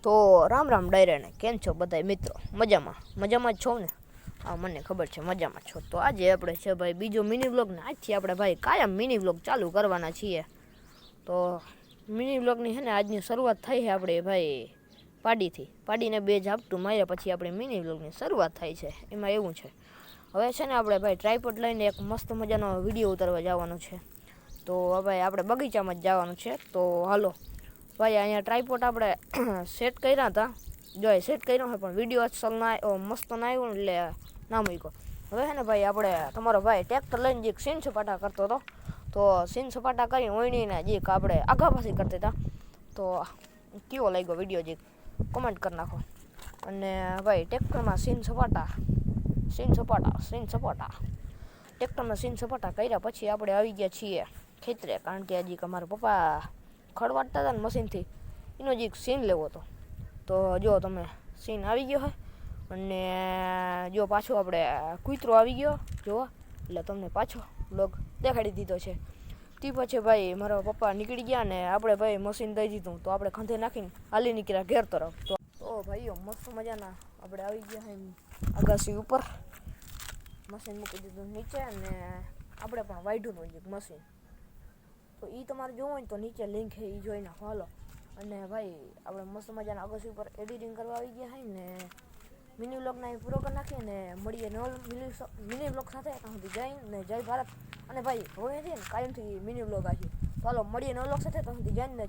તો રામ રામ ડાયરાને કેમ છો બધા મિત્રો? મજામાં જ છો ને? હા, મને ખબર છે મજામાં છો. તો આજે આપણે છે ભાઈ બીજો મિની વ્લોગ ને આજથી આપણે ભાઈ કાયમ મિની વ્લોગ ચાલુ કરવાના છીએ. તો મિની વ્લોગની છે ને આજની શરૂઆત થઈ છે આપણે ભાઈ પાડીને બે ઝાપટું માર્યા પછી આપણે મિની વ્લોગની શરૂઆત થાય છે. એમાં એવું છે હવે છે ને આપણે ભાઈ ટ્રાયપોડ લઈને એક મસ્ત મજાનો વિડીયો ઉતારવા જવાનો છે. તો હવે આપણે બગીચામાં જ જવાનું છે. તો હાલો ભાઈ, અહીંયા ટ્રાયપોડ આપણે સેટ કર્યા હતા. જો સેટ કર્યો હોય પણ વિડીયો અસલ ના મસ્ત ના આવ્યો એટલે ના મૂક્યો. હવે છે ને ભાઈ આપણે તમારો ભાઈ ટ્રેક્ટર લઈને જે સીન સપાટા કરતો હતો, તો સીન સપાટા કરી ઓણીને જે આપણે આગા પાછી કરતા હતા. તો કેવો લાગ્યો વિડીયો જે કોમેન્ટ કરી નાખો. અને ભાઈ ટ્રેક્ટરમાં સીન સપાટા ટ્રેક્ટરમાં સીન સપાટા કર્યા પછી આપણે આવી ગયા છીએ ખેતરે, કારણ કે હજી અમારા પપ્પા ખડવાડતા હતા ને મશીનથી, એનો જ એક સીન લેવો હતો. તો જો તમે સીન આવી ગયો હોય અને જો પાછો આપણે કૂતરો આવી ગયો જોવા, એટલે તમને પાછો બ્લોગ દેખાડી દીધો છે. તે પછી ભાઈ મારા પપ્પા નીકળી ગયા ને આપણે ભાઈ મશીન દઈ દીધું. તો આપણે ખંધે નાખીને હાલી નીકળ્યા ઘેર તરફ. તો ભાઈઓ મસ્ત મજાના આપણે આવી ગયા હોય અગાસી ઉપર, મશીન મૂકી દીધું નીચે અને આપણે પણ વાઢ્યું એક મશીન. તો એ તમારે જોવું હોય તો નીચે લિંક છે, એ જોઈ નાખો હાલો. અને ભાઈ આપણે મસ્ત મજાના અગાસી ઉપર એડિટિંગ કરવા આવી ગયા હોય ને મિની વ્લોગના એ પૂરો કરી નાખીએ ને મળીએ મિની વ્લોગ સાથે. ત્યાં સુધી જય ને જય ભારત. અને ભાઈ હવે છે ને કાયમથી મિની વ્લોગ આવશે. તો હાલો મળીએ નવા વ્લોગ સાથે. ત્યાં સુધી જય ને